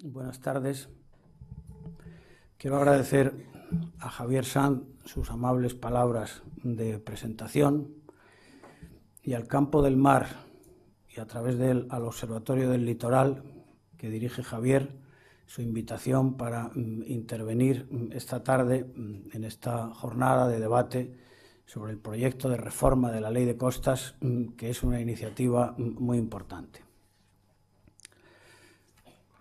Buenas tardes. Quiero agradecer a Javier Sanz sus amables palabras de presentación y al Campo del Mar y a través de él al Observatorio del Litoral que dirige Javier, su invitación para intervenir esta tarde en esta jornada de debate sobre el proyecto de reforma de la Ley de Costas, que es una iniciativa muy importante.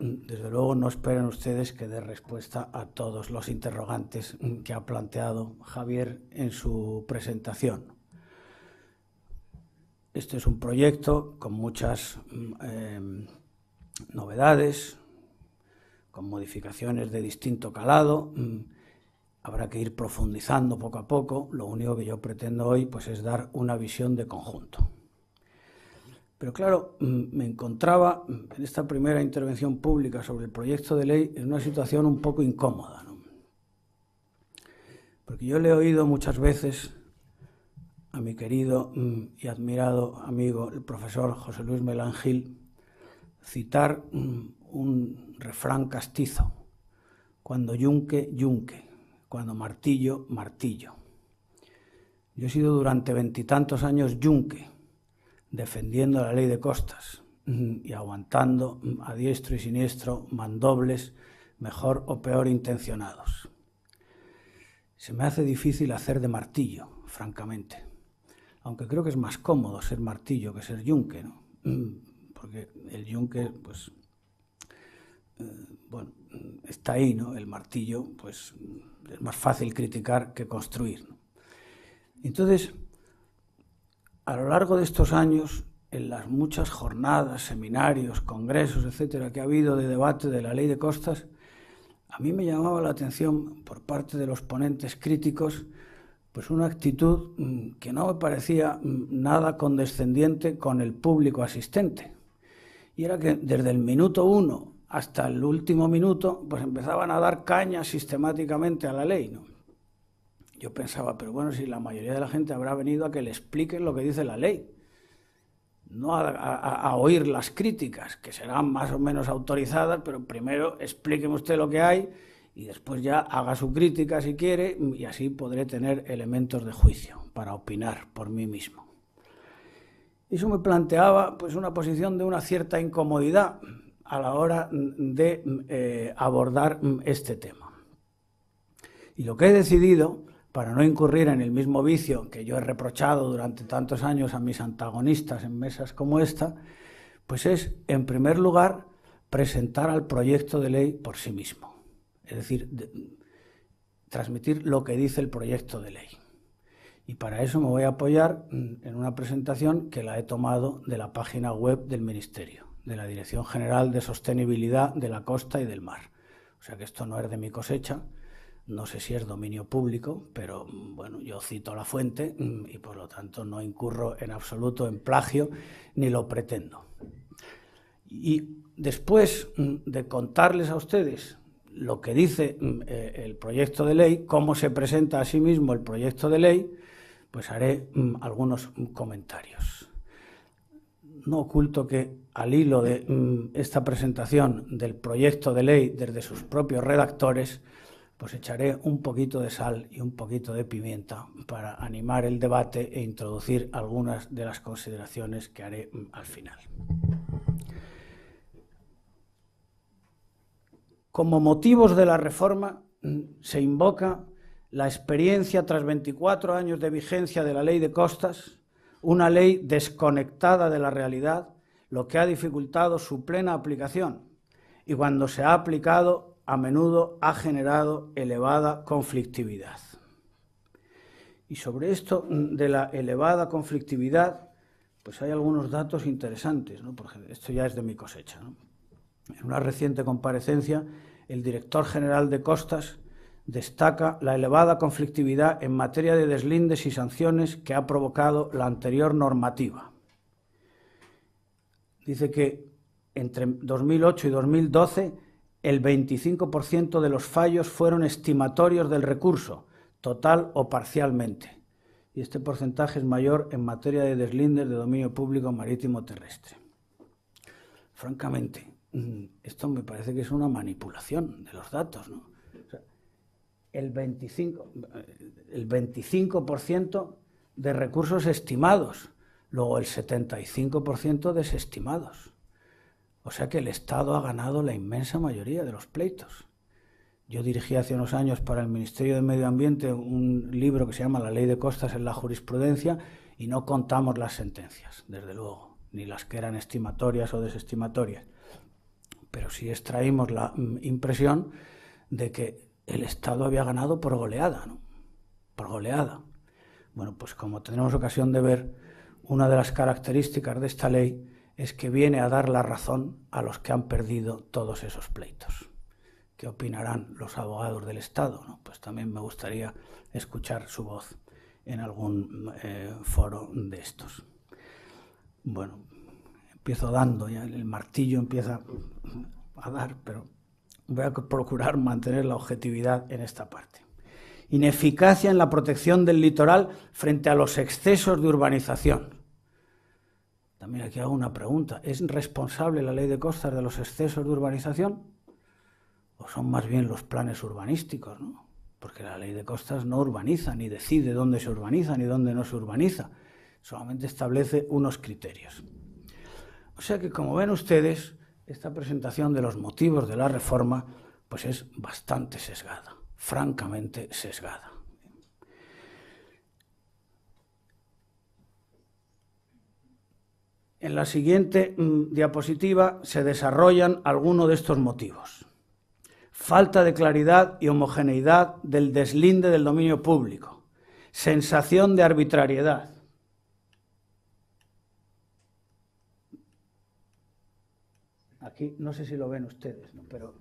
Desde luego no esperen ustedes que dé respuesta a todos los interrogantes que ha planteado Javier en su presentación. Este es un proyecto con muchas novedades, con modificaciones de distinto calado. Habrá que ir profundizando poco a poco. Lo único que yo pretendo hoy pues, es dar una visión de conjunto. Pero claro, me encontraba en esta primera intervención pública sobre el proyecto de ley en una situación un poco incómoda, ¿no? Porque yo le he oído muchas veces a mi querido y admirado amigo, el profesor José Luis Melán Gil, citar un refrán castizo: cuando yunque, yunque, cuando martillo, martillo. Yo he sido durante 20 y tantos años yunque, defendiendo la ley de costas y aguantando a diestro y siniestro mandobles mejor o peor intencionados. Se me hace difícil hacer de martillo, francamente, aunque creo que es más cómodo ser martillo que ser yunque, ¿no? Porque el yunque, pues, bueno, está ahí, ¿no? El martillo, pues, es más fácil criticar que construir, ¿no? Entonces, a lo largo de estos años, en las muchas jornadas, seminarios, congresos, etcétera, que ha habido de debate de la ley de costas, a mí me llamaba la atención por parte de los ponentes críticos pues una actitud que no me parecía nada condescendiente con el público asistente. Y era que desde el minuto 1 hasta el último minuto pues empezaban a dar caña sistemáticamente a la ley, ¿no? Yo pensaba, pero bueno, si la mayoría de la gente habrá venido a que le expliquen lo que dice la ley, no a oír las críticas, que serán más o menos autorizadas, pero primero explíqueme usted lo que hay y después ya haga su crítica si quiere, y así podré tener elementos de juicio para opinar por mí mismo. Eso me planteaba pues una posición de una cierta incomodidad a la hora de abordar este tema. Y lo que he decidido, para no incurrir en el mismo vicio que yo he reprochado durante tantos años a mis antagonistas en mesas como esta, pues es, en primer lugar, presentar al proyecto de ley por sí mismo. Es decir, transmitir lo que dice el proyecto de ley. Y para eso me voy a apoyar en una presentación que la he tomado de la página web del Ministerio, de la Dirección General de Sostenibilidad de la Costa y del Mar. O sea que esto no es de mi cosecha. No sé si es dominio público, pero bueno, yo cito la fuente y por lo tanto no incurro en absoluto en plagio ni lo pretendo. Y después de contarles a ustedes lo que dice el proyecto de ley, cómo se presenta a sí mismo el proyecto de ley, pues haré algunos comentarios. No oculto que al hilo de esta presentación del proyecto de ley desde sus propios redactores, pues echaré un poquito de sal y un poquito de pimienta para animar el debate e introducir algunas de las consideraciones que haré al final. Como motivos de la reforma se invoca la experiencia tras 24 años de vigencia de la Ley de Costas, una ley desconectada de la realidad, lo que ha dificultado su plena aplicación, y cuando se ha aplicado a menudo ha generado elevada conflictividad. Y sobre esto de la elevada conflictividad, pues hay algunos datos interesantes, ¿no? Porque esto ya es de mi cosecha, ¿no? En una reciente comparecencia, el director general de Costas destaca la elevada conflictividad en materia de deslindes y sanciones que ha provocado la anterior normativa. Dice que entre 2008 y 2012 el 25% de los fallos fueron estimatorios del recurso, total o parcialmente. Y este porcentaje es mayor en materia de deslindes de dominio público marítimo terrestre. Francamente, esto me parece que es una manipulación de los datos, ¿no? O sea, el 25% de recursos estimados, luego el 75% desestimados. O sea que el Estado ha ganado la inmensa mayoría de los pleitos. Yo dirigí hace unos años para el Ministerio de Medio Ambiente un libro que se llama La Ley de Costas en la Jurisprudencia y no contamos las sentencias, desde luego, ni las que eran estimatorias o desestimatorias. Pero sí extraímos la impresión de que el Estado había ganado por goleada, ¿no? Por goleada. Bueno, pues como tendremos ocasión de ver, una de las características de esta ley es que viene a dar la razón a los que han perdido todos esos pleitos. ¿Qué opinarán los abogados del Estado? ¿No? Pues también me gustaría escuchar su voz en algún foro de estos. Bueno, empiezo dando, ya el martillo empieza a dar, pero voy a procurar mantener la objetividad en esta parte. Ineficacia en la protección del litoral frente a los excesos de urbanización. También aquí hago una pregunta. ¿Es responsable la ley de costas de los excesos de urbanización? ¿O son más bien los planes urbanísticos, ¿no? Porque la ley de costas no urbaniza, ni decide dónde se urbaniza, ni dónde no se urbaniza. Solamente establece unos criterios. O sea que, como ven ustedes, esta presentación de los motivos de la reforma pues es bastante sesgada, francamente sesgada. En la siguiente diapositiva se desarrollan algunos de estos motivos. Falta de claridad y homogeneidad del deslinde del dominio público. Sensación de arbitrariedad. Aquí no sé si lo ven ustedes, ¿no? Pero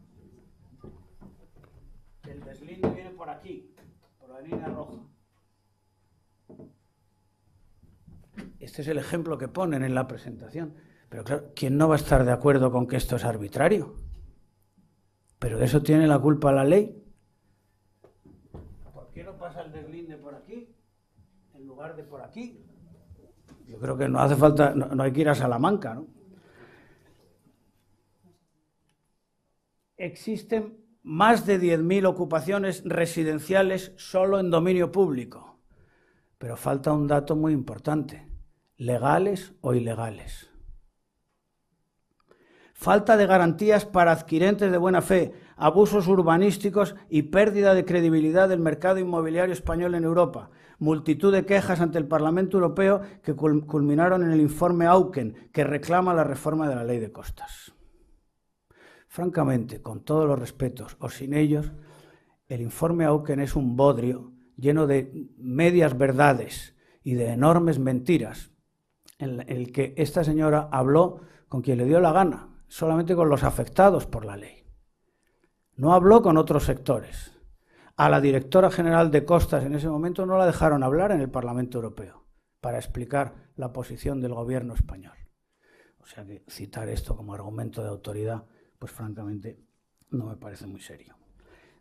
el deslinde viene por aquí, por la línea roja. Este es el ejemplo que ponen en la presentación. Pero claro, ¿quién no va a estar de acuerdo con que esto es arbitrario? ¿Pero de eso tiene la culpa la ley? ¿Por qué no pasa el deslinde por aquí en lugar de por aquí? Yo creo que no hace falta, no hay que ir a Salamanca, ¿no? Existen más de 10.000 ocupaciones residenciales solo en dominio público. Pero falta un dato muy importante: legales o ilegales. Falta de garantías para adquirentes de buena fe, abusos urbanísticos y pérdida de credibilidad del mercado inmobiliario español en Europa. Multitud de quejas ante el Parlamento Europeo que culminaron en el informe Auken, que reclama la reforma de la ley de costas. Francamente, con todos los respetos o sin ellos, el informe Auken es un bodrio lleno de medias verdades y de enormes mentiras, en el que esta señora habló con quien le dio la gana, solamente con los afectados por la ley. No habló con otros sectores. A la directora general de Costas en ese momento no la dejaron hablar en el Parlamento Europeo para explicar la posición del gobierno español. O sea que citar esto como argumento de autoridad, pues francamente no me parece muy serio.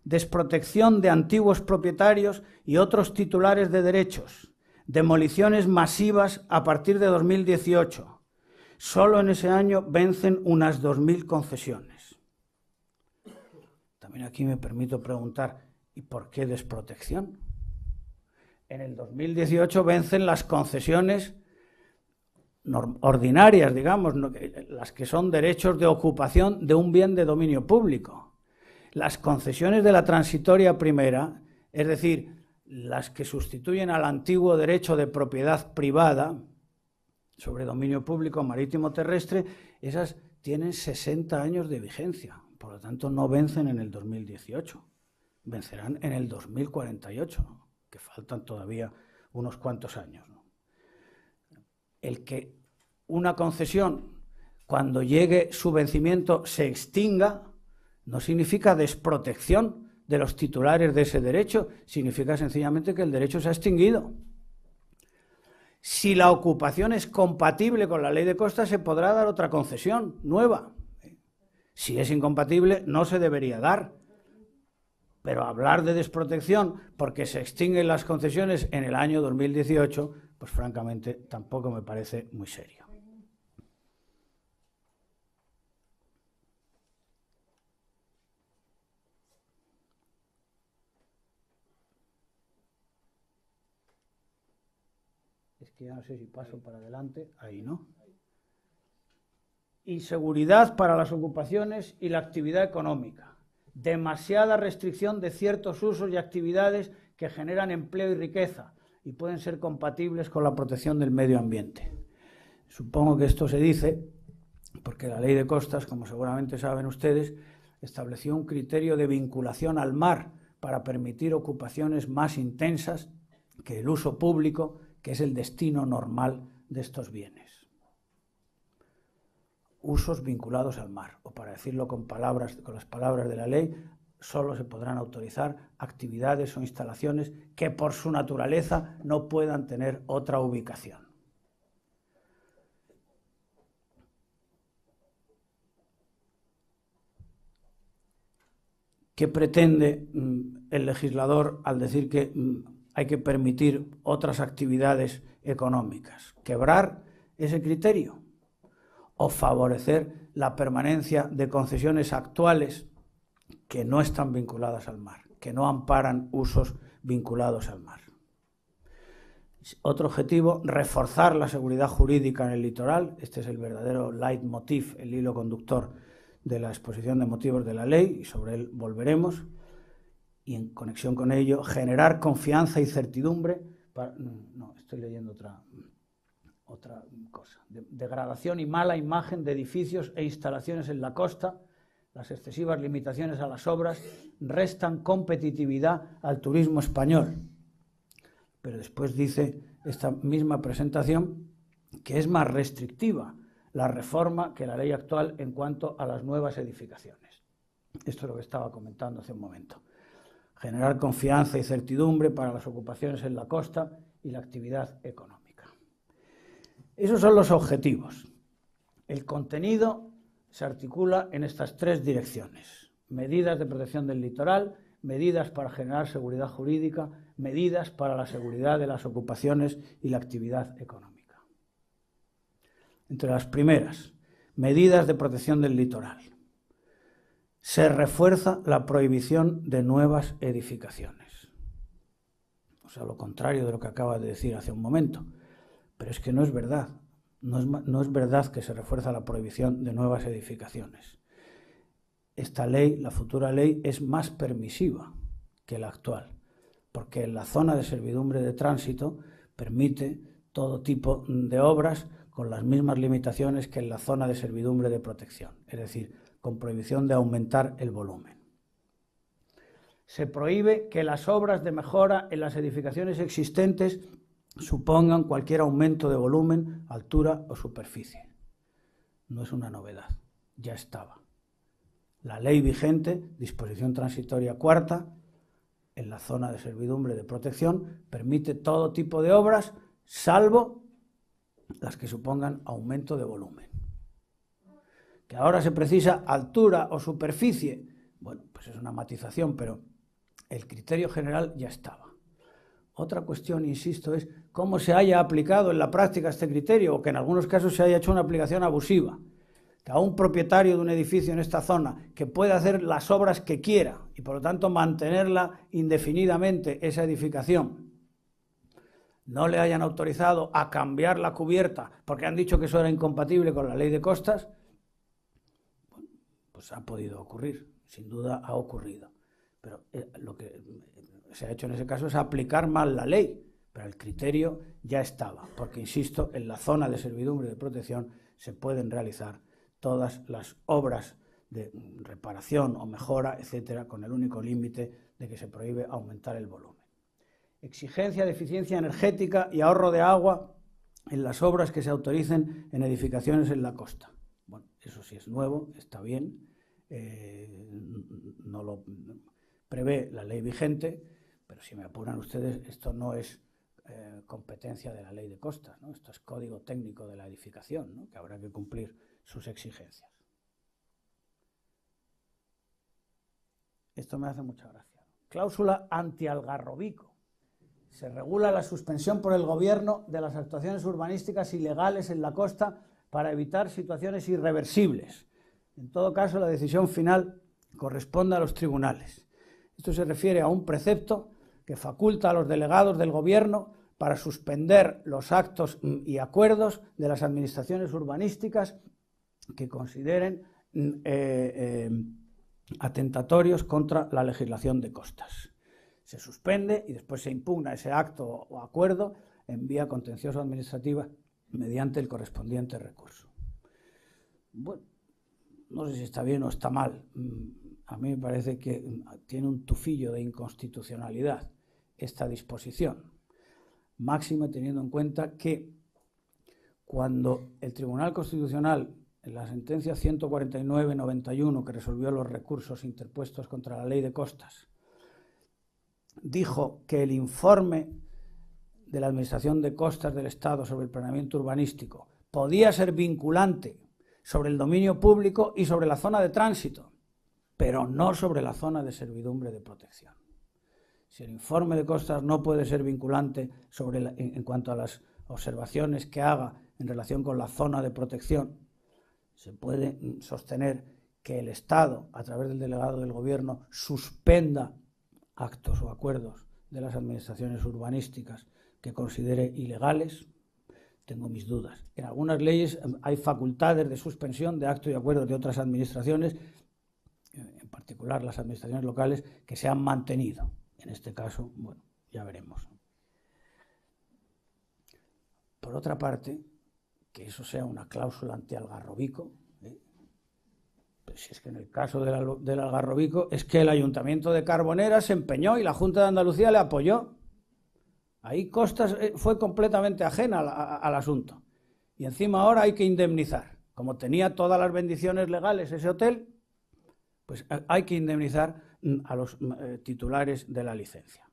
Desprotección de antiguos propietarios y otros titulares de derechos. Demoliciones masivas a partir de 2018. Solo en ese año vencen unas 2.000 concesiones. También aquí me permito preguntar, ¿y por qué desprotección? En el 2018 vencen las concesiones ordinarias, digamos, las que son derechos de ocupación de un bien de dominio público. Las concesiones de la transitoria primera, es decir, las que sustituyen al antiguo derecho de propiedad privada sobre dominio público marítimo terrestre, esas tienen 60 años de vigencia, por lo tanto no vencen en el 2018, vencerán en el 2048, que faltan todavía unos cuantos años, ¿no? El que una concesión, cuando llegue su vencimiento, se extinga, no significa desprotección de los titulares de ese derecho, significa sencillamente que el derecho se ha extinguido. Si la ocupación es compatible con la ley de costas, se podrá dar otra concesión nueva. Si es incompatible, no se debería dar. Pero hablar de desprotección porque se extinguen las concesiones en el año 2018, pues francamente tampoco me parece muy serio. que ya no sé si paso para adelante, ahí no. Inseguridad para las ocupaciones y la actividad económica. Demasiada restricción de ciertos usos y actividades que generan empleo y riqueza y pueden ser compatibles con la protección del medio ambiente. Supongo que esto se dice porque la Ley de Costas, como seguramente saben ustedes, estableció un criterio de vinculación al mar para permitir ocupaciones más intensas que el uso público, que es el destino normal de estos bienes. Usos vinculados al mar, o para decirlo con las palabras de la ley, solo se podrán autorizar actividades o instalaciones que por su naturaleza no puedan tener otra ubicación. ¿Qué pretende el legislador al decir que hay que permitir otras actividades económicas? ¿Quebrar ese criterio? ¿O favorecer la permanencia de concesiones actuales que no están vinculadas al mar, que no amparan usos vinculados al mar? Otro objetivo, reforzar la seguridad jurídica en el litoral. Este es el verdadero leitmotiv, el hilo conductor de la exposición de motivos de la ley, y sobre él volveremos. Y en conexión con ello, generar confianza y certidumbre para... No, estoy leyendo otra cosa. Degradación y mala imagen de edificios e instalaciones en la costa. Las excesivas limitaciones a las obras restan competitividad al turismo español. Pero después dice esta misma presentación que es más restrictiva la reforma que la ley actual en cuanto a las nuevas edificaciones. Esto es lo que estaba comentando hace un momento. Generar confianza y certidumbre para las ocupaciones en la costa y la actividad económica. Esos son los objetivos. El contenido se articula en estas tres direcciones: medidas de protección del litoral, medidas para generar seguridad jurídica, medidas para la seguridad de las ocupaciones y la actividad económica. Entre las primeras, medidas de protección del litoral. Se refuerza la prohibición de nuevas edificaciones. O sea, lo contrario de lo que acaba de decir hace un momento. Pero es que no es verdad. No es verdad que se refuerza la prohibición de nuevas edificaciones. Esta ley, la futura ley, es más permisiva que la actual, porque en la zona de servidumbre de tránsito permite todo tipo de obras con las mismas limitaciones que en la zona de servidumbre de protección, es decir, con prohibición de aumentar el volumen. Se prohíbe que las obras de mejora en las edificaciones existentes supongan cualquier aumento de volumen, altura o superficie. No es una novedad, ya estaba. La ley vigente, disposición transitoria cuarta, en la zona de servidumbre de protección, permite todo tipo de obras, salvo las que supongan aumento de volumen. Que ahora se precisa altura o superficie, bueno, pues es una matización, pero el criterio general ya estaba. Otra cuestión, insisto, es cómo se haya aplicado en la práctica este criterio, o que en algunos casos se haya hecho una aplicación abusiva. Que a un propietario de un edificio en esta zona, que puede hacer las obras que quiera y por lo tanto mantenerla indefinidamente, esa edificación, no le hayan autorizado a cambiar la cubierta porque han dicho que eso era incompatible con la ley de costas, pues ha podido ocurrir, sin duda ha ocurrido. Pero lo que se ha hecho en ese caso es aplicar mal la ley, pero el criterio ya estaba, porque, insisto, en la zona de servidumbre de protección se pueden realizar todas las obras de reparación o mejora, etcétera, con el único límite de que se prohíbe aumentar el volumen. Exigencia de eficiencia energética y ahorro de agua en las obras que se autoricen en edificaciones en la costa. Bueno, eso sí es nuevo, está bien, no lo prevé la ley vigente, pero si me apuran ustedes, esto no es competencia de la ley de costas, ¿no? Esto es código técnico de la edificación, ¿no? Que habrá que cumplir sus exigencias. Esto me hace mucha gracia. Cláusula antialgarrobico. Se regula la suspensión por el gobierno de las actuaciones urbanísticas ilegales en la costa para evitar situaciones irreversibles. En todo caso, la decisión final corresponde a los tribunales. Esto se refiere a un precepto que faculta a los delegados del gobierno para suspender los actos y acuerdos de las administraciones urbanísticas que consideren atentatorios contra la legislación de costas. Se suspende y después se impugna ese acto o acuerdo en vía contencioso administrativa mediante el correspondiente recurso. Bueno, no sé si está bien o está mal. A mí me parece que tiene un tufillo de inconstitucionalidad esta disposición, máxime teniendo en cuenta que cuando el Tribunal Constitucional, en la sentencia 149/91 que resolvió los recursos interpuestos contra la ley de costas, dijo que el informe de la Administración de Costas del Estado sobre el planeamiento urbanístico podía ser vinculante sobre el dominio público y sobre la zona de tránsito, pero no sobre la zona de servidumbre de protección. Si el informe de costas no puede ser vinculante en cuanto a las observaciones que haga en relación con la zona de protección, se puede sostener que el Estado, a través del delegado del Gobierno, suspenda actos o acuerdos de las administraciones urbanísticas que considere ilegales. Tengo mis dudas. En algunas leyes hay facultades de suspensión de actos y acuerdos de otras administraciones, en particular las administraciones locales, que se han mantenido. En este caso, bueno, ya veremos. Por otra parte, que eso sea una cláusula anti-algarrobico, pues si es que en el caso del algarrobico es que el Ayuntamiento de Carbonera se empeñó y la Junta de Andalucía le apoyó. Ahí Costas fue completamente ajena al asunto. Y encima ahora hay que indemnizar. Como tenía todas las bendiciones legales ese hotel, pues hay que indemnizar a los titulares de la licencia.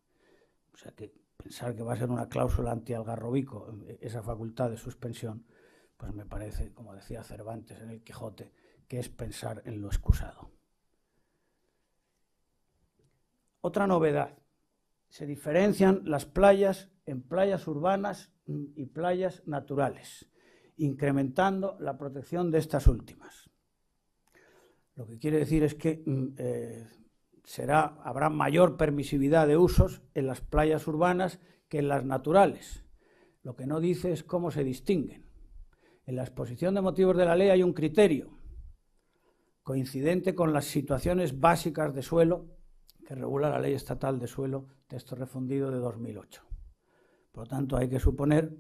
O sea que pensar que va a ser una cláusula anti-algarrobico esa facultad de suspensión, pues me parece, como decía Cervantes en el Quijote, que es pensar en lo excusado. Otra novedad: se diferencian las playas en playas urbanas y playas naturales, incrementando la protección de estas últimas. Lo que quiere decir es que habrá mayor permisividad de usos en las playas urbanas que en las naturales. Lo que no dice es cómo se distinguen. En la exposición de motivos de la ley hay un criterio coincidente con las situaciones básicas de suelo que regula la Ley Estatal de Suelo, texto refundido de 2008. Por lo tanto, hay que suponer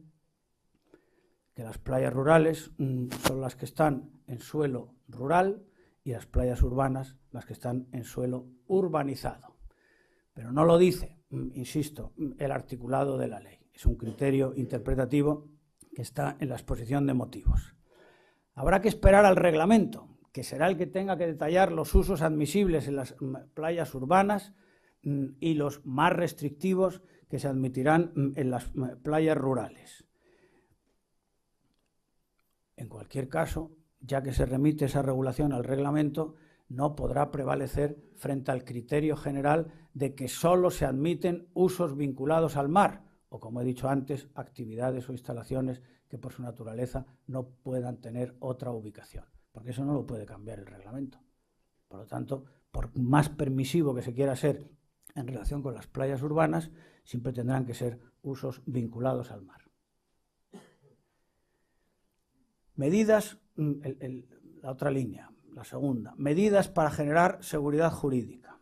que las playas rurales son las que están en suelo rural y las playas urbanas las que están en suelo urbanizado. Pero no lo dice, insisto, el articulado de la ley. Es un criterio interpretativo que está en la exposición de motivos. Habrá que esperar al reglamento, que será el que tenga que detallar los usos admisibles en las playas urbanas y los más restrictivos que se admitirán en las playas rurales. En cualquier caso, ya que se remite esa regulación al reglamento, no podrá prevalecer frente al criterio general de que solo se admiten usos vinculados al mar, o como he dicho antes, actividades o instalaciones que por su naturaleza no puedan tener otra ubicación, porque eso no lo puede cambiar el reglamento. Por lo tanto, por más permisivo que se quiera ser en relación con las playas urbanas, siempre tendrán que ser usos vinculados al mar. Medidas, la otra línea, la segunda, medidas para generar seguridad jurídica.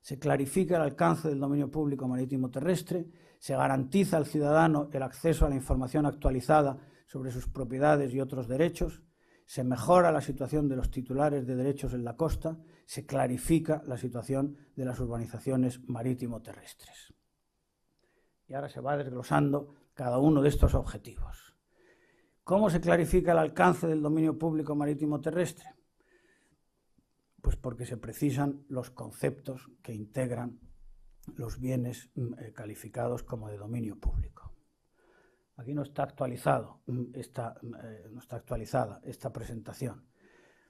Se clarifica el alcance del dominio público marítimo terrestre, se garantiza al ciudadano el acceso a la información actualizada sobre sus propiedades y otros derechos, se mejora la situación de los titulares de derechos en la costa, se clarifica la situación de las urbanizaciones marítimo-terrestres. Y ahora se va desglosando cada uno de estos objetivos. ¿Cómo se clarifica el alcance del dominio público marítimo-terrestre? Pues porque se precisan los conceptos que integran los bienes calificados como de dominio público. Aquí no está actualizada esta presentación,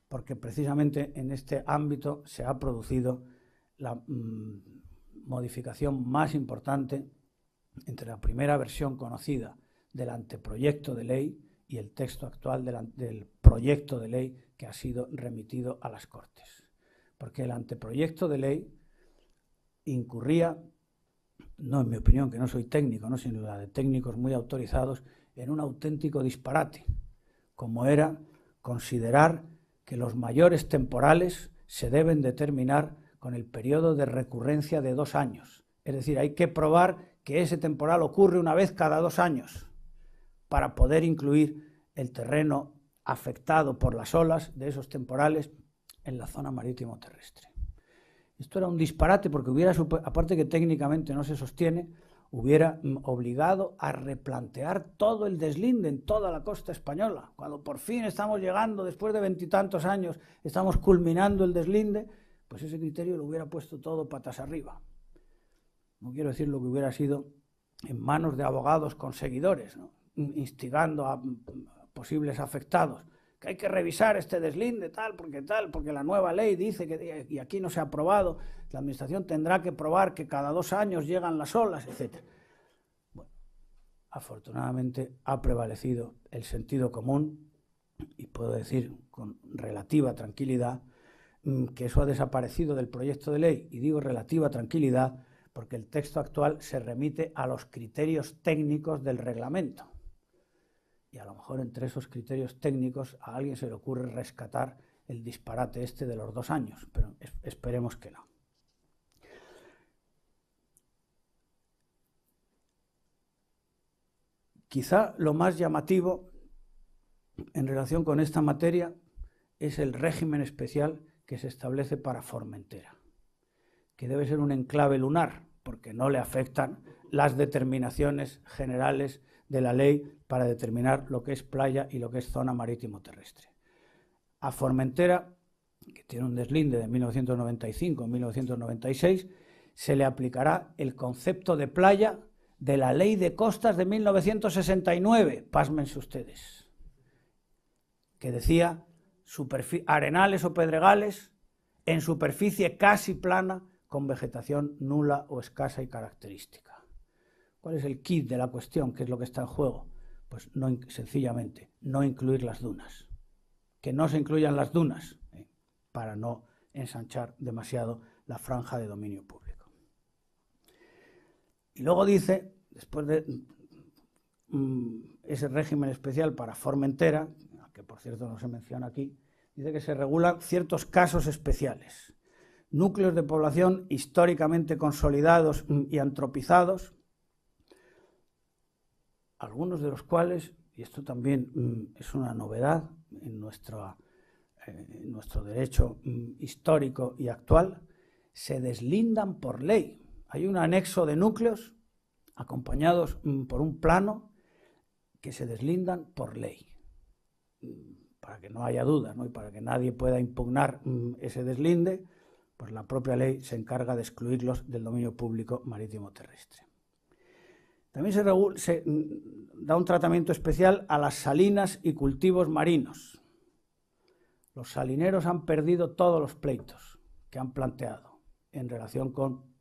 porque precisamente en este ámbito se ha producido la modificación más importante entre la primera versión conocida del anteproyecto de ley y el texto actual del proyecto de ley que ha sido remitido a las Cortes. Porque el anteproyecto de ley incurría no en mi opinión, que no soy técnico, no, sino la de técnicos muy autorizados, en un auténtico disparate, como era considerar que los mayores temporales se deben determinar con el periodo de recurrencia de 2 años. Es decir, hay que probar que ese temporal ocurre una vez cada 2 años para poder incluir el terreno afectado por las olas de esos temporales en la zona marítimo terrestre. Esto era un disparate porque hubiera, aparte que técnicamente no se sostiene, hubiera obligado a replantear todo el deslinde en toda la costa española. Cuando por fin estamos llegando, después de 20 y tantos años, estamos culminando el deslinde, pues ese criterio lo hubiera puesto todo patas arriba. No quiero decir lo que hubiera sido en manos de abogados conseguidores, ¿no?, instigando a posibles afectados, que hay que revisar este deslinde, porque la nueva ley dice que, y aquí no se ha aprobado, la administración tendrá que probar que cada 2 años llegan las olas, etc. Bueno, afortunadamente ha prevalecido el sentido común, y puedo decir con relativa tranquilidad que eso ha desaparecido del proyecto de ley, y digo relativa tranquilidad porque el texto actual se remite a los criterios técnicos del reglamento. Y a lo mejor entre esos criterios técnicos a alguien se le ocurre rescatar el disparate este de los 2 años, pero esperemos que no. Quizá lo más llamativo en relación con esta materia es el régimen especial que se establece para Formentera, que debe ser un enclave lunar, porque no le afectan las determinaciones generales de la ley para determinar lo que es playa y lo que es zona marítimo terrestre. A Formentera, que tiene un deslinde de 1995-1996, se le aplicará el concepto de playa de la Ley de Costas de 1969, pásmense ustedes, que decía arenales o pedregales en superficie casi plana con vegetación nula o escasa y característica. ¿Cuál es el quid de la cuestión? ¿Qué es lo que está en juego? Pues sencillamente no incluir las dunas. Que no se incluyan las dunas para no ensanchar demasiado la franja de dominio público. Y luego dice, después de ese régimen especial para Formentera, que por cierto no se menciona aquí, dice que se regulan ciertos casos especiales. Núcleos de población históricamente consolidados y antropizados, algunos de los cuales, y esto también es una novedad en nuestro derecho histórico y actual, se deslindan por ley. Hay un anexo de núcleos acompañados por un plano que se deslindan por ley, para que no haya dudas, ¿no?, y para que nadie pueda impugnar ese deslinde, pues la propia ley se encarga de excluirlos del dominio público marítimo terrestre. También se da un tratamiento especial a las salinas y cultivos marinos. Los salineros han perdido todos los pleitos que han planteado en relación con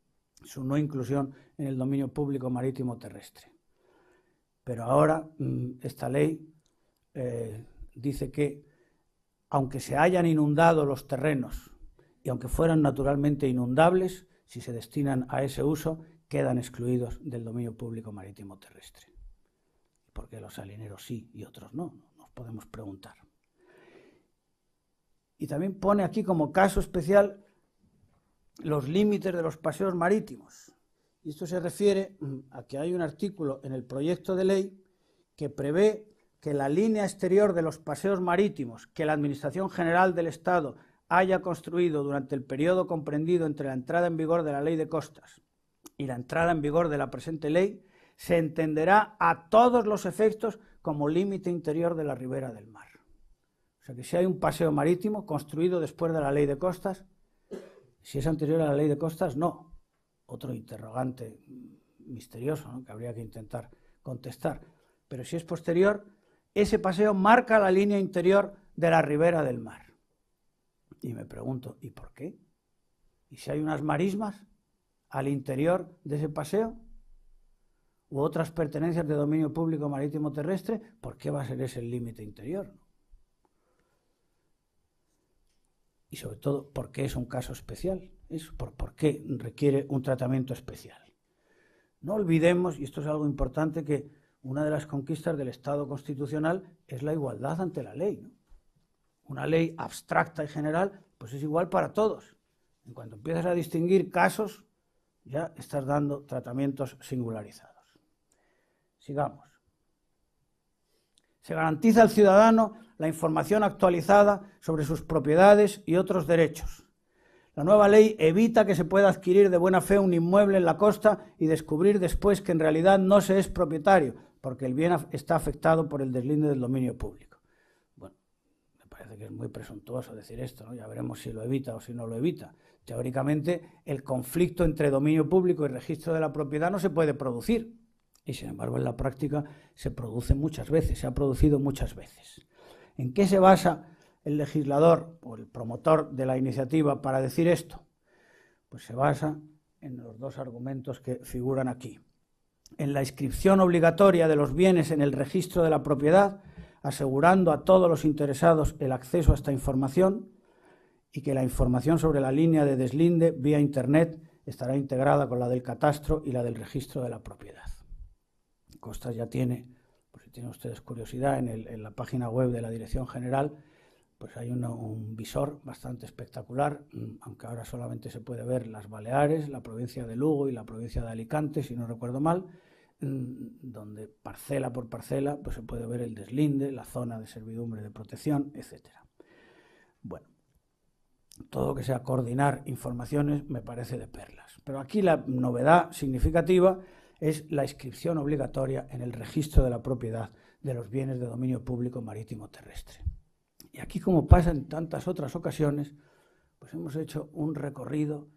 su no inclusión en el dominio público marítimo terrestre. Pero ahora esta ley dice que, aunque se hayan inundado los terrenos y aunque fueran naturalmente inundables, si se destinan a ese uso, quedan excluidos del dominio público marítimo terrestre. ¿Por qué los salineros sí y otros no? Nos podemos preguntar. Y también pone aquí como caso especial los límites de los paseos marítimos. Y esto se refiere a que hay un artículo en el proyecto de ley que prevé que la línea exterior de los paseos marítimos que la Administración General del Estado haya construido durante el periodo comprendido entre la entrada en vigor de la Ley de Costas y la entrada en vigor de la presente ley, se entenderá a todos los efectos como límite interior de la ribera del mar. O sea que si hay un paseo marítimo construido después de la Ley de Costas, si es anterior a la Ley de Costas, no. Otro interrogante misterioso, ¿no?, que habría que intentar contestar. Pero si es posterior, ese paseo marca la línea interior de la ribera del mar. Y me pregunto, ¿y por qué? ¿Y si hay unas marismas al interior de ese paseo u otras pertenencias de dominio público marítimo terrestre? ¿Por qué va a ser ese el límite interior? Y sobre todo, ¿por qué es un caso especial? ¿Por qué requiere un tratamiento especial? No olvidemos, y esto es algo importante, que una de las conquistas del Estado constitucional es la igualdad ante la ley, ¿no? Una ley abstracta y general, pues es igual para todos. En cuanto empiezas a distinguir casos, ya estás dando tratamientos singularizados. Sigamos. Se garantiza al ciudadano la información actualizada sobre sus propiedades y otros derechos. La nueva ley evita que se pueda adquirir de buena fe un inmueble en la costa y descubrir después que en realidad no se es propietario, porque el bien está afectado por el deslinde del dominio público. Bueno, me parece que es muy presuntuoso decir esto, ¿no? Ya veremos si lo evita o si no lo evita. Teóricamente, el conflicto entre dominio público y registro de la propiedad no se puede producir. Y sin embargo, en la práctica se produce muchas veces, se ha producido muchas veces. ¿En qué se basa el legislador o el promotor de la iniciativa para decir esto? Pues se basa en los dos argumentos que figuran aquí. En la inscripción obligatoria de los bienes en el registro de la propiedad, asegurando a todos los interesados el acceso a esta información, y que la información sobre la línea de deslinde vía Internet estará integrada con la del catastro y la del registro de la propiedad. Costas ya tiene, por si tienen ustedes curiosidad, en la página web de la Dirección General, pues hay un visor bastante espectacular, aunque ahora solamente se puede ver las Baleares, la provincia de Lugo y la provincia de Alicante, si no recuerdo mal, donde parcela por parcela pues se puede ver el deslinde, la zona de servidumbre de protección, etc. Bueno, todo lo que sea coordinar informaciones me parece de perlas. Pero aquí la novedad significativa es la inscripción obligatoria en el registro de la propiedad de los bienes de dominio público marítimo terrestre. Y aquí, como pasa en tantas otras ocasiones, pues hemos hecho un recorrido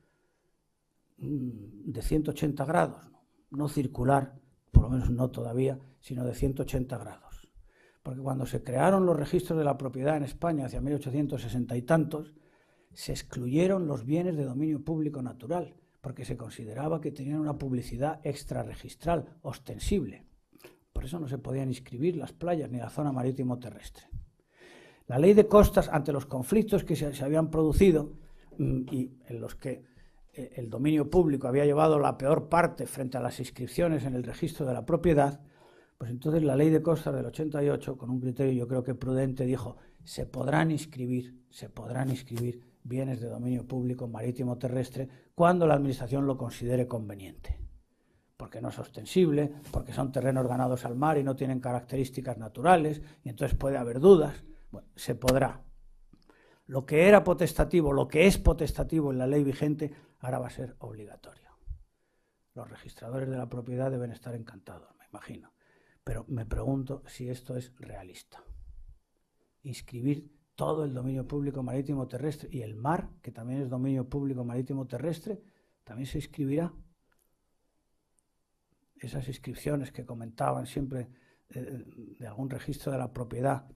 de 180 grados, no circular, por lo menos no todavía, sino de 180 grados. Porque cuando se crearon los registros de la propiedad en España hacia 1860 y tantos, se excluyeron los bienes de dominio público natural, porque se consideraba que tenían una publicidad extrarregistral, ostensible. Por eso no se podían inscribir las playas ni la zona marítimo terrestre. La ley de costas, ante los conflictos que se habían producido y en los que el dominio público había llevado la peor parte frente a las inscripciones en el registro de la propiedad, pues entonces la ley de costas del 88, con un criterio yo creo que prudente, dijo: se podrán inscribir bienes de dominio público marítimo terrestre cuando la administración lo considere conveniente, porque no es ostensible, porque son terrenos ganados al mar y no tienen características naturales, y entonces puede haber dudas. Bueno, se podrá. Lo que era potestativo, lo que es potestativo en la ley vigente, ahora va a ser obligatorio. Los registradores de la propiedad deben estar encantados, me imagino, pero me pregunto si esto es realista. Inscribir todo el dominio público marítimo terrestre y el mar, que también es dominio público marítimo terrestre, también se inscribirá. Esas inscripciones que comentaban siempre de algún registro de la propiedad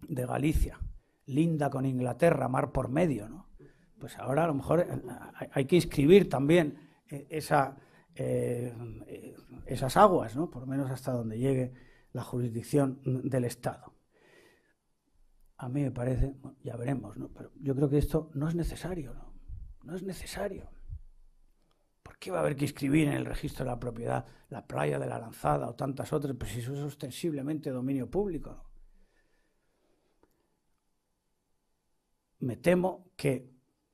de Galicia, linda con Inglaterra, mar por medio, ¿no? Pues ahora a lo mejor hay que inscribir también esas aguas, ¿no? Por lo menos hasta donde llegue la jurisdicción del Estado. A mí me parece, bueno, ya veremos, ¿no? Pero yo creo que esto no es necesario, ¿no? No es necesario. ¿Por qué va a haber que inscribir en el registro de la propiedad la playa de la Lanzada o tantas otras? Pues si eso es ostensiblemente dominio público, ¿no? Me temo que,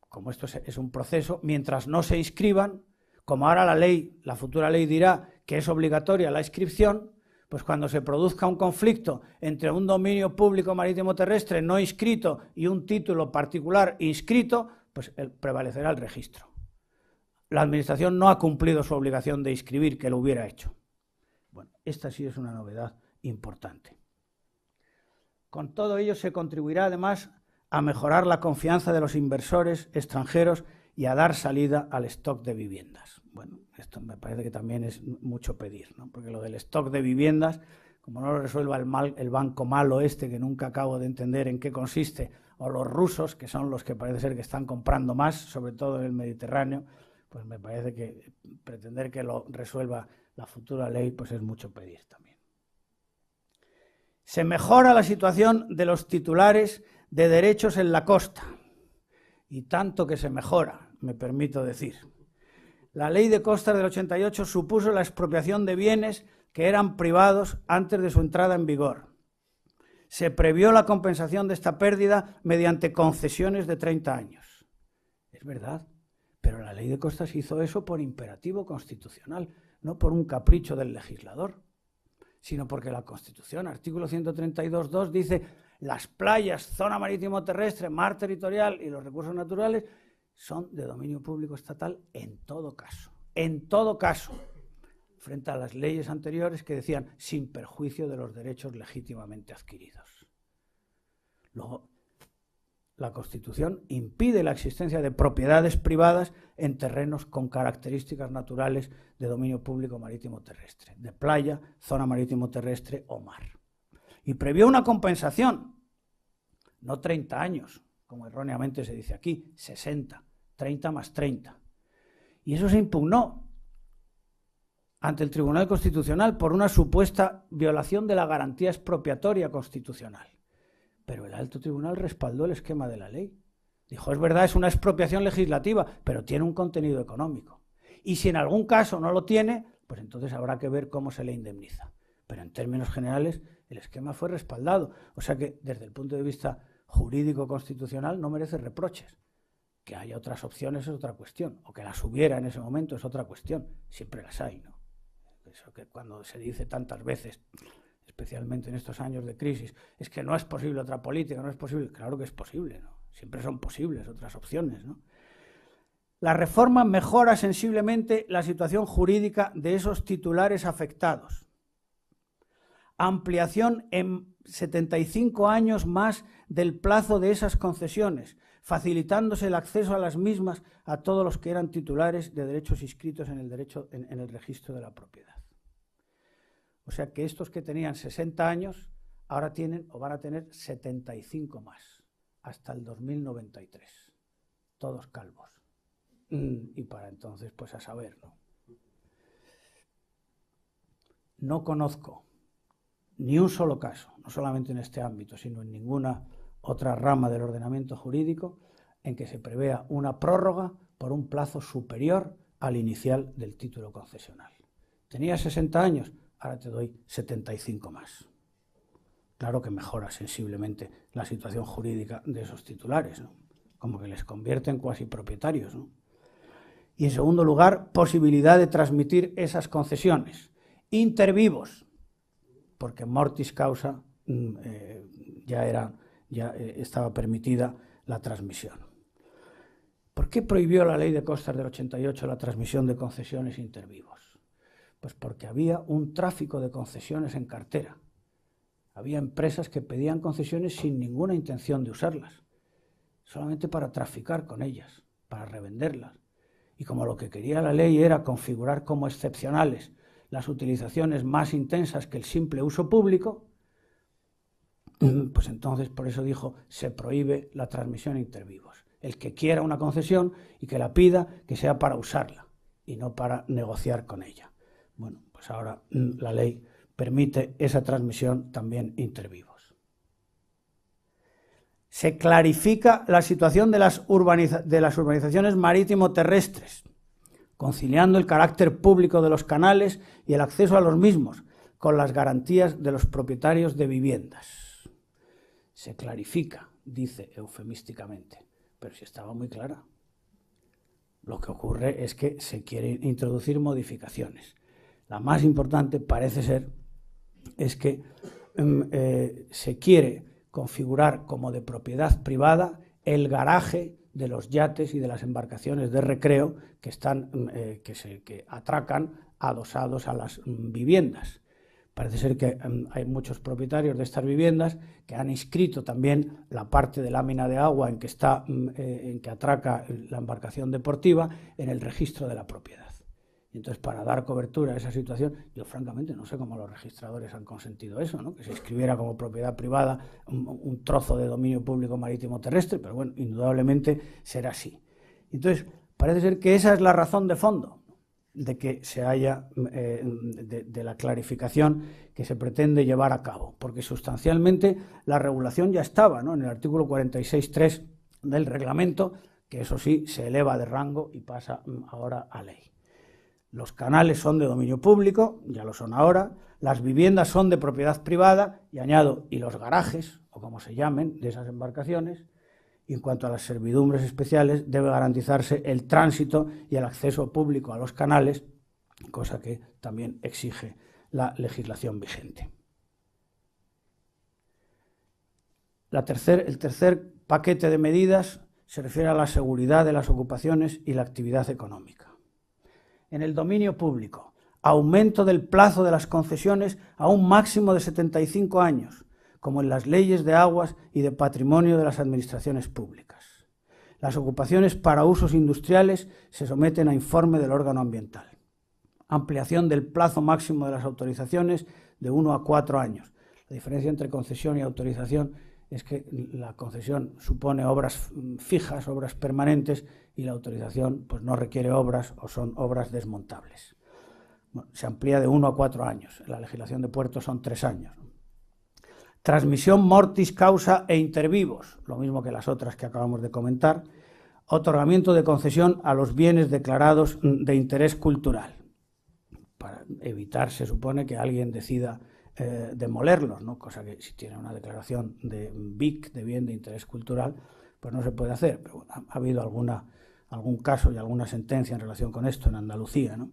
como esto es un proceso, mientras no se inscriban, como ahora la futura ley dirá que es obligatoria la inscripción, pues cuando se produzca un conflicto entre un dominio público marítimo terrestre no inscrito y un título particular inscrito, pues prevalecerá el registro. La administración no ha cumplido su obligación de inscribir, que lo hubiera hecho. Bueno, esta sí es una novedad importante. Con todo ello se contribuirá además a mejorar la confianza de los inversores extranjeros y a dar salida al stock de viviendas. Bueno, esto me parece que también es mucho pedir, ¿no? Porque lo del stock de viviendas, como no lo resuelva el banco malo este, que nunca acabo de entender en qué consiste, o los rusos, que son los que parece ser que están comprando más, sobre todo en el Mediterráneo, pues me parece que pretender que lo resuelva la futura ley pues es mucho pedir también. Se mejora la situación de los titulares de derechos en la costa, y tanto que se mejora, me permito decir. la ley de costas del 88 supuso la expropiación de bienes que eran privados antes de su entrada en vigor. Se previó la compensación de esta pérdida mediante concesiones de 30 años. Es verdad, pero la ley de costas hizo eso por imperativo constitucional, no por un capricho del legislador, sino porque la Constitución, artículo 132.2, dice: las playas, zona marítimo terrestre, mar territorial y los recursos naturales son de dominio público estatal en todo caso, frente a las leyes anteriores que decían sin perjuicio de los derechos legítimamente adquiridos. Luego, la Constitución impide la existencia de propiedades privadas en terrenos con características naturales de dominio público marítimo terrestre, de playa, zona marítimo terrestre o mar. Y previó una compensación, no 30 años, como erróneamente se dice aquí, 60, 30 más 30. Y eso se impugnó ante el Tribunal Constitucional por una supuesta violación de la garantía expropiatoria constitucional. Pero el alto tribunal respaldó el esquema de la ley. Dijo: es verdad, es una expropiación legislativa, pero tiene un contenido económico. Y si en algún caso no lo tiene, pues entonces habrá que ver cómo se le indemniza. Pero en términos generales, el esquema fue respaldado. O sea que, desde el punto de vista jurídico constitucional, no merece reproches. Que haya otras opciones es otra cuestión, o que las hubiera en ese momento es otra cuestión. Siempre las hay, ¿no? Eso que cuando se dice tantas veces, especialmente en estos años de crisis, es que no es posible otra política, no es posible. Claro que es posible, ¿no? Siempre son posibles otras opciones, ¿no? La reforma mejora sensiblemente la situación jurídica de esos titulares afectados. Ampliación en 75 años más del plazo de esas concesiones, facilitándose el acceso a las mismas a todos los que eran titulares de derechos inscritos en el registro de la propiedad. O sea que estos que tenían 60 años ahora tienen o van a tener 75 más, hasta el 2093, todos calvos. Y para entonces, pues a saber, ¿no? No conozco ni un solo caso, no solamente en este ámbito, sino en ninguna otra rama del ordenamiento jurídico, en que se prevea una prórroga por un plazo superior al inicial del título concesional. Tenía 60 años, ahora te doy 75 más. Claro que mejora sensiblemente la situación jurídica de esos titulares, ¿no? Como que les convierte en cuasi propietarios, ¿no? Y en segundo lugar, posibilidad de transmitir esas concesiones. Inter vivos, porque mortis causa ya estaba permitida la transmisión. ¿Por qué prohibió la ley de costas del 88 la transmisión de concesiones inter vivos? Pues porque había un tráfico de concesiones en cartera. Había empresas que pedían concesiones sin ninguna intención de usarlas, solamente para traficar con ellas, para revenderlas. Y como lo que quería la ley era configurar como excepcionales las utilizaciones más intensas que el simple uso público, pues entonces por eso dijo: se prohíbe la transmisión inter vivos. El que quiera una concesión y que la pida, que sea para usarla y no para negociar con ella. Bueno, pues ahora la ley permite esa transmisión también inter vivos. Se clarifica la situación de las urbanizaciones marítimo-terrestres, conciliando el carácter público de los canales y el acceso a los mismos, con las garantías de los propietarios de viviendas. Se clarifica, dice eufemísticamente, pero si estaba muy clara. Lo que ocurre es que se quieren introducir modificaciones. La más importante parece ser es que se quiere configurar como de propiedad privada el garaje de los yates y de las embarcaciones de recreo que atracan adosados a las viviendas. Parece ser que hay muchos propietarios de estas viviendas que han inscrito también la parte de lámina de agua en que atraca la embarcación deportiva en el registro de la propiedad. Y entonces, para dar cobertura a esa situación, yo francamente no sé cómo los registradores han consentido eso, ¿no? Que se inscribiera como propiedad privada un trozo de dominio público marítimo terrestre, pero bueno, indudablemente será así. Entonces, parece ser que esa es la razón de fondo de que se haya, de la clarificación que se pretende llevar a cabo, porque sustancialmente la regulación ya estaba, ¿no? En el artículo 46.3 del reglamento, que eso sí se eleva de rango y pasa ahora a ley. Los canales son de dominio público, ya lo son ahora, las viviendas son de propiedad privada, y añado, y los garajes, o como se llamen, de esas embarcaciones. Y en cuanto a las servidumbres especiales, debe garantizarse el tránsito y el acceso público a los canales, cosa que también exige la legislación vigente. El tercer paquete de medidas se refiere a la seguridad de las ocupaciones y la actividad económica. En el dominio público, aumento del plazo de las concesiones a un máximo de 75 años, como en las leyes de aguas y de patrimonio de las administraciones públicas. Las ocupaciones para usos industriales se someten a informe del órgano ambiental. Ampliación del plazo máximo de las autorizaciones de 1 a 4 años. La diferencia entre concesión y autorización es que la concesión supone obras fijas, obras permanentes, y la autorización pues no requiere obras o son obras desmontables. Bueno, se amplía de 1 a 4 años. En la legislación de puertos son 3 años. Transmisión mortis causa e intervivos, lo mismo que las otras que acabamos de comentar. Otorgamiento de concesión a los bienes declarados de interés cultural, para evitar, se supone, que alguien decida demolerlos, ¿no? Cosa que si tiene una declaración de BIC, de bien de interés cultural, pues no se puede hacer. Pero bueno, ha habido algún caso y alguna sentencia en relación con esto en Andalucía, ¿no?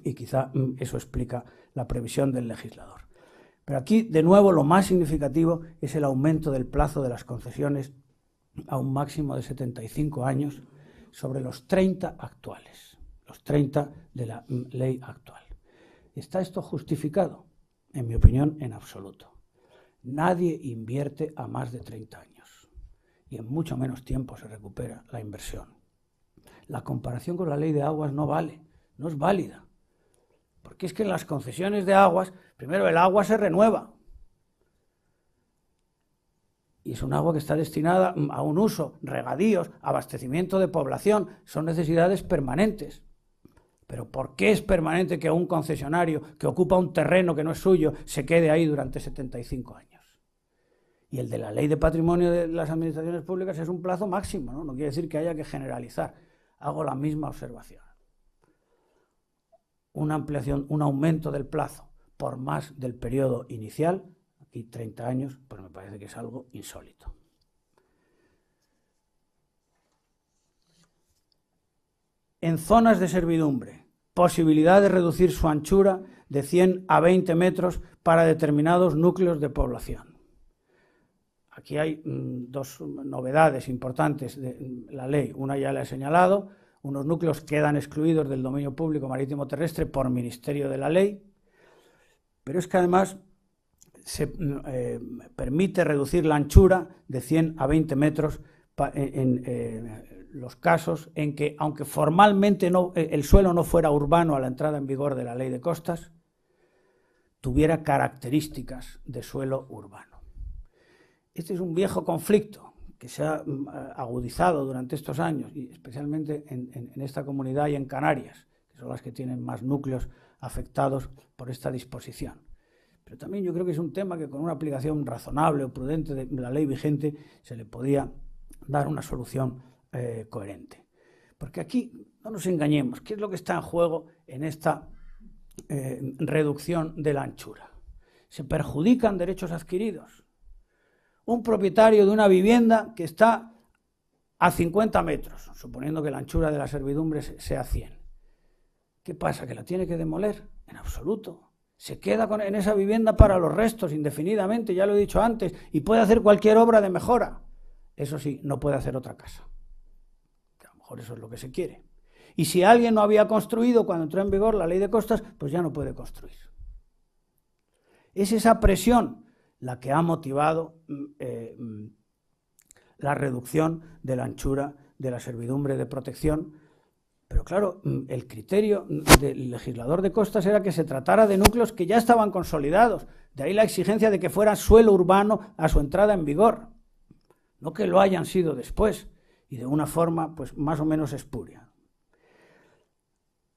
Y quizá eso explica la previsión del legislador. Pero aquí, de nuevo, lo más significativo es el aumento del plazo de las concesiones a un máximo de 75 años sobre los 30 actuales, los 30 de la ley actual. ¿Está esto justificado? En mi opinión, en absoluto. Nadie invierte a más de 30 años y en mucho menos tiempo se recupera la inversión. La comparación con la ley de aguas no vale, no es válida. Porque es que en las concesiones de aguas, primero el agua se renueva. Y es un agua que está destinada a un uso, regadíos, abastecimiento de población, son necesidades permanentes. Pero ¿por qué es permanente que un concesionario que ocupa un terreno que no es suyo se quede ahí durante 75 años? Y el de la ley de patrimonio de las administraciones públicas es un plazo máximo, ¿no? No quiere decir que haya que generalizar. Hago la misma observación. Una ampliación, un aumento del plazo por más del periodo inicial, aquí 30 años, pues me parece que es algo insólito. En zonas de servidumbre, posibilidad de reducir su anchura de 100 a 20 metros para determinados núcleos de población. Aquí hay dos novedades importantes de la ley. Una ya la he señalado. Unos núcleos quedan excluidos del dominio público marítimo terrestre por ministerio de la ley, pero es que además se permite reducir la anchura de 100 a 20 metros en los casos en que, aunque formalmente el suelo no fuera urbano a la entrada en vigor de la ley de costas, tuviera características de suelo urbano. Este es un viejo conflicto que se ha agudizado durante estos años, y especialmente en esta comunidad y en Canarias, que son las que tienen más núcleos afectados por esta disposición. Pero también yo creo que es un tema que con una aplicación razonable o prudente de la ley vigente se le podía dar una solución coherente. Porque aquí, no nos engañemos, ¿qué es lo que está en juego en esta reducción de la anchura? Se perjudican derechos adquiridos. Un propietario de una vivienda que está a 50 metros, suponiendo que la anchura de la servidumbre sea 100. ¿Qué pasa? ¿Que la tiene que demoler? En absoluto. Se queda en esa vivienda para los restos indefinidamente, ya lo he dicho antes, y puede hacer cualquier obra de mejora. Eso sí, no puede hacer otra casa. A lo mejor eso es lo que se quiere. Y si alguien no había construido cuando entró en vigor la ley de costas, pues ya no puede construir. Es esa presión la que ha motivado la reducción de la anchura de la servidumbre de protección. Pero claro, el criterio del legislador de costas era que se tratara de núcleos que ya estaban consolidados. De ahí la exigencia de que fuera suelo urbano a su entrada en vigor. No que lo hayan sido después y de una forma pues más o menos espuria.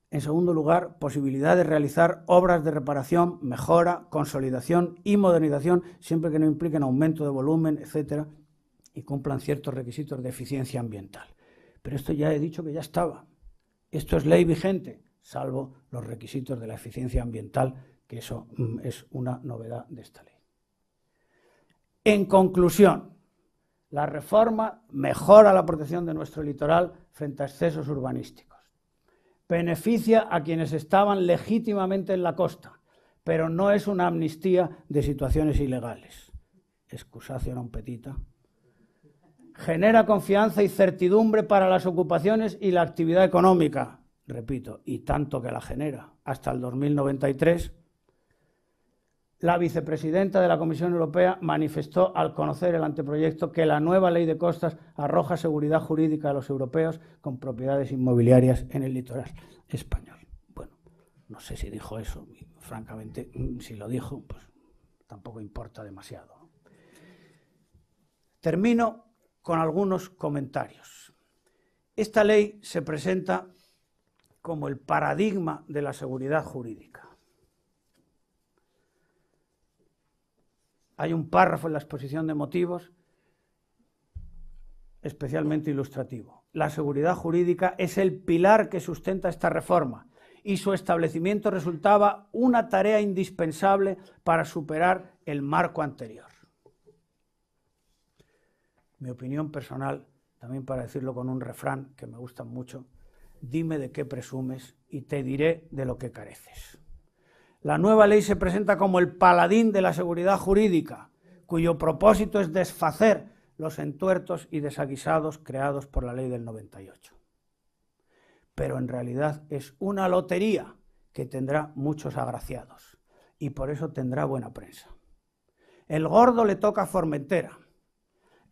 En segundo lugar, posibilidad de realizar obras de reparación, mejora, consolidación y modernización, siempre que no impliquen aumento de volumen, etcétera, y cumplan ciertos requisitos de eficiencia ambiental. Pero esto ya he dicho que ya estaba. Esto es ley vigente. salvo los requisitos de la eficiencia ambiental, que eso es una novedad de esta ley. En conclusión, la reforma mejora la protección de nuestro litoral frente a excesos urbanísticos. Beneficia a quienes estaban legítimamente en la costa, pero no es una amnistía de situaciones ilegales. Excusatio non petita. Genera confianza y certidumbre para las ocupaciones y la actividad económica. Repito, y tanto que la genera. Hasta el 2093, la vicepresidenta de la Comisión Europea manifestó al conocer el anteproyecto que la nueva ley de costas arroja seguridad jurídica a los europeos con propiedades inmobiliarias en el litoral español. Bueno, no sé si dijo eso, francamente, si lo dijo, pues tampoco importa demasiado. Termino con algunos comentarios. Esta ley se presenta como el paradigma de la seguridad jurídica. Hay un párrafo en la exposición de motivos especialmente ilustrativo. La seguridad jurídica es el pilar que sustenta esta reforma y su establecimiento resultaba una tarea indispensable para superar el marco anterior. Mi opinión personal, también para decirlo con un refrán que me gusta mucho, dime de qué presumes y te diré de lo que careces. La nueva ley se presenta como el paladín de la seguridad jurídica, cuyo propósito es desfacer los entuertos y desaguisados creados por la ley del 98. Pero en realidad es una lotería que tendrá muchos agraciados y por eso tendrá buena prensa. El gordo le toca a Formentera,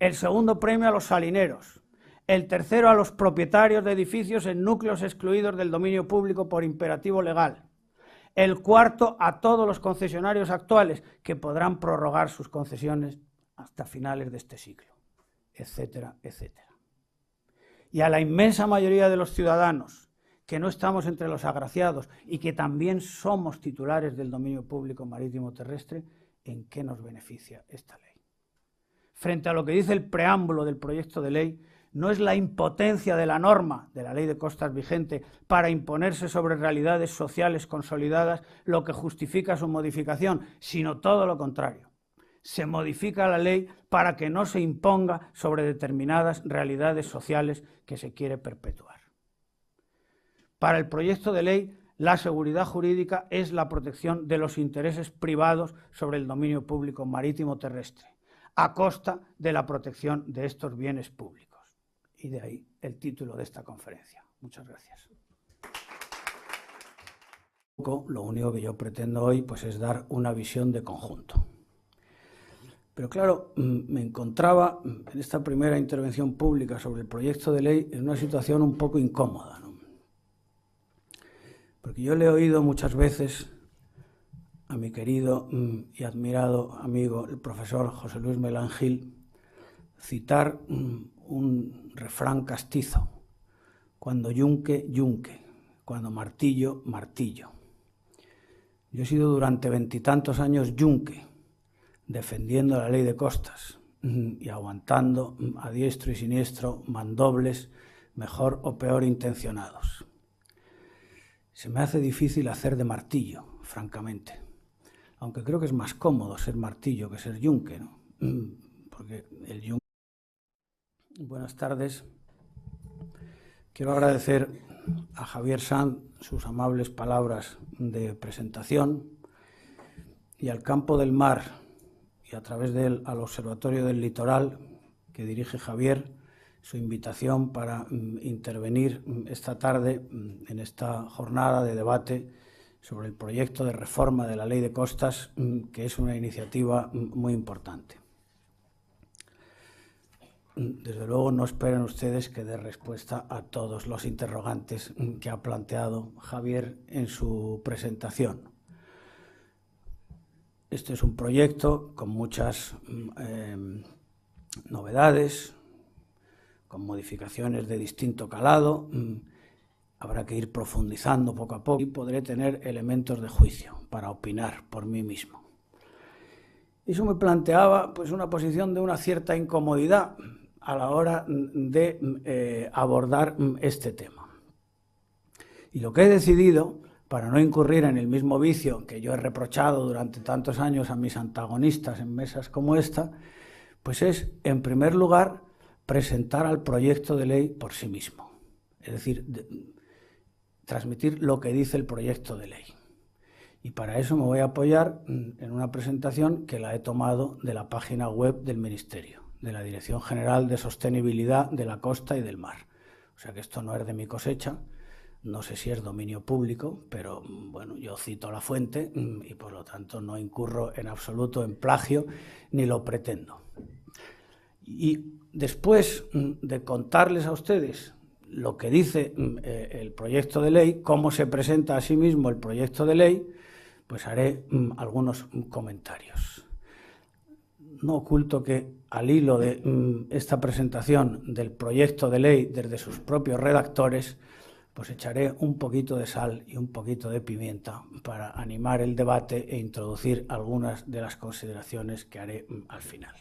el segundo premio a los salineros, el tercero a los propietarios de edificios en núcleos excluidos del dominio público por imperativo legal, el cuarto a todos los concesionarios actuales que podrán prorrogar sus concesiones hasta finales de este siglo, etcétera, etcétera. Y a la inmensa mayoría de los ciudadanos que no estamos entre los agraciados y que también somos titulares del dominio público marítimo terrestre, ¿en qué nos beneficia esta ley? Frente a lo que dice el preámbulo del proyecto de ley, no es la impotencia de la norma de la ley de costas vigente para imponerse sobre realidades sociales consolidadas lo que justifica su modificación, sino todo lo contrario. Se modifica la ley para que no se imponga sobre determinadas realidades sociales que se quiere perpetuar. Para el proyecto de ley, la seguridad jurídica es la protección de los intereses privados sobre el dominio público marítimo terrestre, a costa de la protección de estos bienes públicos. Y de ahí el título de esta conferencia. Muchas gracias. Lo único que yo pretendo hoy pues, es dar una visión de conjunto. Pero claro, me encontraba en esta primera intervención pública sobre el proyecto de ley en una situación un poco incómoda, ¿no? Porque yo le he oído muchas veces a mi querido y admirado amigo, el profesor José Luis Melán Gil, citar un refrán castizo: cuando yunque, yunque, cuando martillo, martillo. Yo he sido durante 20 y tantos años yunque, defendiendo la ley de costas y aguantando a diestro y siniestro mandobles mejor o peor intencionados. Se me hace difícil hacer de martillo, francamente, aunque creo que es más cómodo ser martillo que ser yunque, ¿no? Porque el yunque... Buenas tardes. Quiero agradecer a Javier Sanz sus amables palabras de presentación y al Campo del Mar y a través de él al Observatorio del Litoral que dirige Javier, su invitación para intervenir esta tarde en esta jornada de debate sobre el proyecto de reforma de la Ley de Costas, que es una iniciativa muy importante. Desde luego no esperen ustedes que dé respuesta a todos los interrogantes que ha planteado Javier en su presentación. Este es un proyecto con muchas novedades, con modificaciones de distinto calado. Habrá que ir profundizando poco a poco y podré tener elementos de juicio para opinar por mí mismo. Eso me planteaba pues, una posición de una cierta incomodidad a la hora de abordar este tema. Y lo que he decidido, para no incurrir en el mismo vicio que yo he reprochado durante tantos años a mis antagonistas en mesas como esta, pues es, en primer lugar, presentar al proyecto de ley por sí mismo. Es decir, transmitir lo que dice el proyecto de ley. Y para eso me voy a apoyar en una presentación que la he tomado de la página web del Ministerio, de la Dirección General de Sostenibilidad de la Costa y del Mar. O sea que esto no es de mi cosecha, no sé si es dominio público, pero bueno, yo cito la fuente y por lo tanto no incurro en absoluto en plagio ni lo pretendo. Y después de contarles a ustedes lo que dice el proyecto de ley, cómo se presenta a sí mismo el proyecto de ley, pues haré algunos comentarios. No oculto que al hilo de esta presentación del proyecto de ley desde sus propios redactores, pues echaré un poquito de sal y un poquito de pimienta para animar el debate e introducir algunas de las consideraciones que haré al final.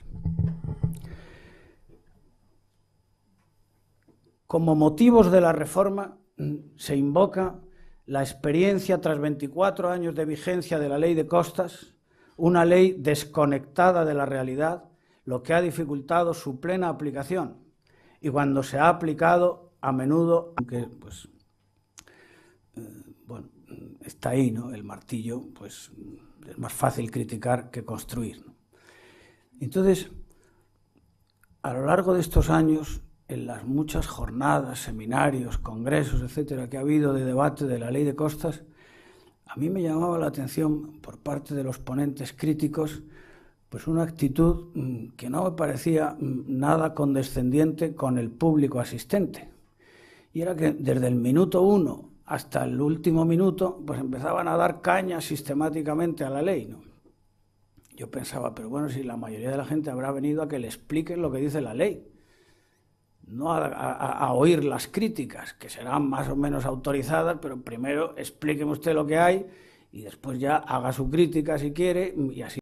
Como motivos de la reforma se invoca la experiencia tras 24 años de vigencia de la Ley de Costas, una ley desconectada de la realidad, lo que ha dificultado su plena aplicación. Y cuando se ha aplicado, a menudo, aunque pues, bueno, está ahí, ¿no? El martillo, pues es más fácil criticar que construir, ¿no? Entonces, a lo largo de estos años, en las muchas jornadas, seminarios, congresos, etcétera, que ha habido de debate de la Ley de Costas, a mí me llamaba la atención por parte de los ponentes críticos pues una actitud que no me parecía nada condescendiente con el público asistente. Y era que desde el minuto 1 hasta el último minuto pues empezaban a dar caña sistemáticamente a la ley, ¿no? Yo pensaba, pero bueno, si la mayoría de la gente habrá venido a que le expliquen lo que dice la ley, no a oír las críticas, que serán más o menos autorizadas, pero primero explíqueme usted lo que hay y después ya haga su crítica si quiere y así.